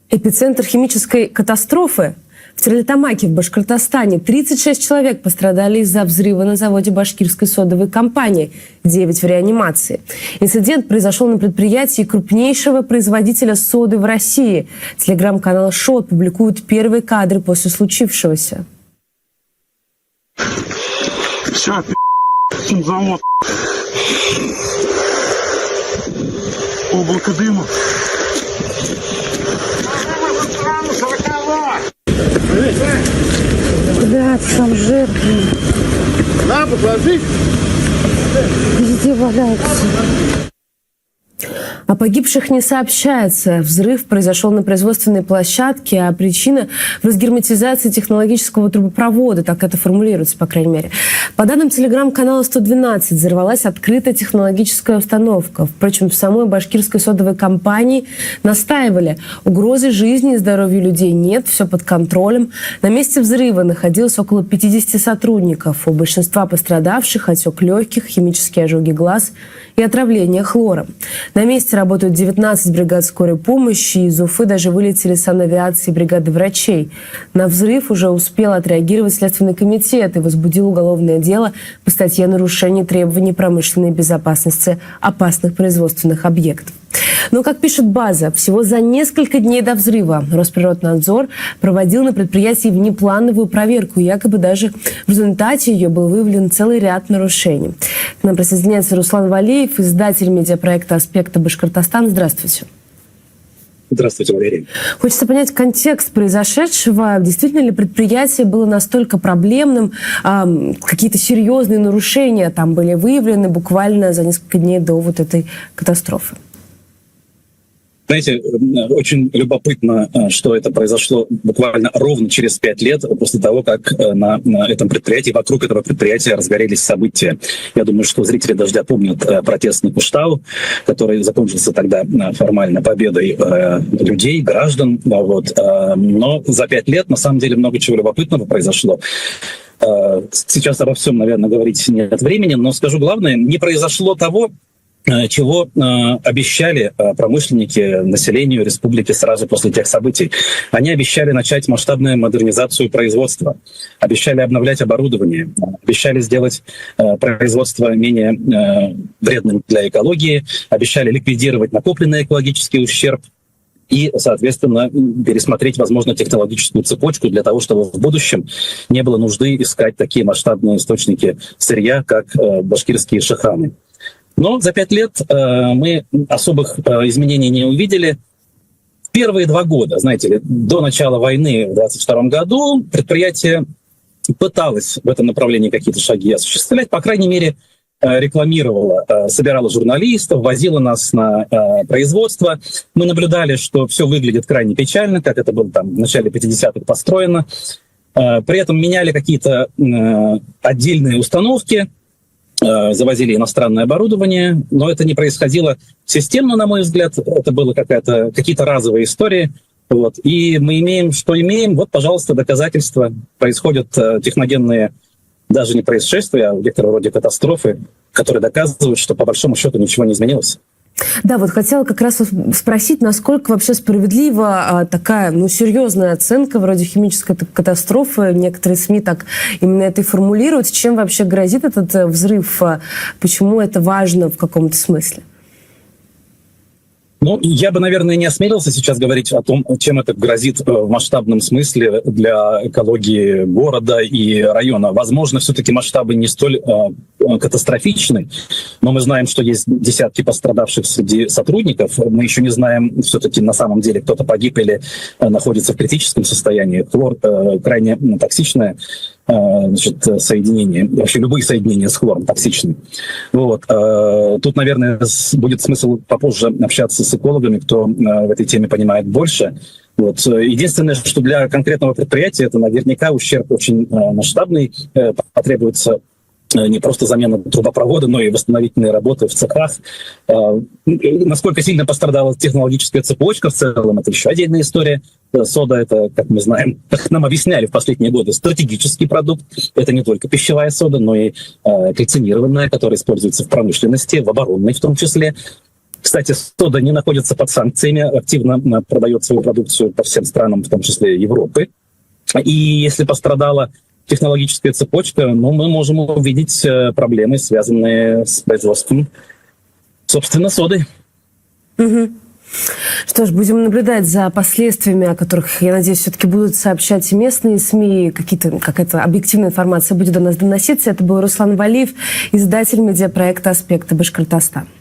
Эпицентр химической катастрофы в Стерлитамаке в Башкортостане. 36 человек пострадали из-за взрыва на заводе башкирской содовой компании, 9 в реанимации. Инцидент произошел на предприятии крупнейшего производителя соды в России. Телеграм-канал ШОТ публикует первые кадры после случившегося. Все, завод. Облако дыма. Да, сам жертвы. На, подложи. Везде валяются. О погибших не сообщается. Взрыв произошел на производственной площадке, а причина в разгерметизации технологического трубопровода. Так это формулируется, по крайней мере. По данным телеграм-канала 112, взорвалась открытая технологическая установка. Впрочем, в самой башкирской содовой компании настаивали. Угрозы жизни и здоровью людей нет, все под контролем. На месте взрыва находилось около 50 сотрудников. У большинства пострадавших отек легких, химические ожоги глаз и отравление хлором. На месте работают 19 бригад скорой помощи. Из Уфы даже вылетели санавиации и бригады врачей. На взрыв уже успел отреагировать Следственный комитет и возбудил уголовное дело по статье «Нарушение требований промышленной безопасности опасных производственных объектов». Но, как пишет «База», всего за несколько дней до взрыва Росприроднадзор проводил на предприятии внеплановую проверку. Якобы даже в результате ее был выявлен целый ряд нарушений. К нам присоединяется Руслан Валеев, издатель медиапроекта «Аспекты Башкортостана». Здравствуйте. Здравствуйте, Валерий. Хочется понять контекст произошедшего. Действительно ли предприятие было настолько проблемным? Какие-то серьезные нарушения там были выявлены буквально за несколько дней до вот этой катастрофы? Знаете, очень любопытно, что это произошло буквально ровно через 5 лет после того, как на этом предприятии, вокруг этого предприятия разгорелись события. Я думаю, что зрители «Дождя» помнят протестный Куштау, который закончился тогда формально победой людей, граждан. Вот. Но за 5 лет, на самом деле, много чего любопытного произошло. Сейчас обо всем, наверное, говорить нет времени, но скажу главное, не произошло того, чего обещали промышленники населению республики сразу после тех событий. Они обещали начать масштабную модернизацию производства, обещали обновлять оборудование, обещали сделать производство менее вредным для экологии, обещали ликвидировать накопленный экологический ущерб и, соответственно, пересмотреть, возможно, технологическую цепочку для того, чтобы в будущем не было нужды искать такие масштабные источники сырья, как башкирские шиханы. Но за 5 лет мы особых изменений не увидели. В первые 2 года, знаете ли, до начала войны в 2022 году предприятие пыталось в этом направлении какие-то шаги осуществлять, по крайней мере, рекламировало, собирало журналистов, возило нас на производство. Мы наблюдали, что все выглядит крайне печально, как это было там в начале 50-х построено. При этом меняли какие-то отдельные установки, завозили иностранное оборудование, но это не происходило системно, на мой взгляд. Это было какие-то разовые истории. Вот. И мы имеем, что имеем. Вот, пожалуйста, доказательства. Происходят техногенные даже не происшествия, а в некотором роде катастрофы, которые доказывают, что по большому счету ничего не изменилось. Да, вот хотела как раз спросить, насколько вообще справедлива такая, серьезная оценка вроде химической катастрофы. Некоторые СМИ так именно это и формулируют. Чем вообще грозит этот взрыв? Почему это важно в каком-то смысле? Ну, я бы, наверное, не осмелился сейчас говорить о том, чем это грозит в масштабном смысле для экологии города и района. Возможно, все-таки масштабы не столь катастрофичны, но мы знаем, что есть десятки пострадавших среди сотрудников. Мы еще не знаем, все-таки на самом деле кто-то погиб или находится в критическом состоянии. Хлор крайне токсичное соединение. Вообще любые соединения с хлором токсичны. Вот. Тут, наверное, будет смысл попозже общаться с экологами, кто в этой теме понимает больше. Вот. Единственное, что для конкретного предприятия это наверняка ущерб очень масштабный. Потребуется не просто замена трубопровода, но и восстановительные работы в цехах. Насколько сильно пострадала технологическая цепочка в целом, это еще отдельная история. Сода — это, как мы знаем, как нам объясняли в последние годы, стратегический продукт. Это не только пищевая сода, но и кальцинированная, которая используется в промышленности, в оборонной в том числе. Кстати, сода не находится под санкциями, активно продает свою продукцию по всем странам, в том числе Европы. И если пострадала технологическая цепочка, ну, мы можем увидеть проблемы, связанные с производством, собственно, соды. Что ж, будем наблюдать за последствиями, о которых, я надеюсь, все-таки будут сообщать и местные СМИ, какая-то объективная информация будет до нас доноситься. Это был Руслан Валиев, издатель медиапроекта «Аспекты Башкортостана».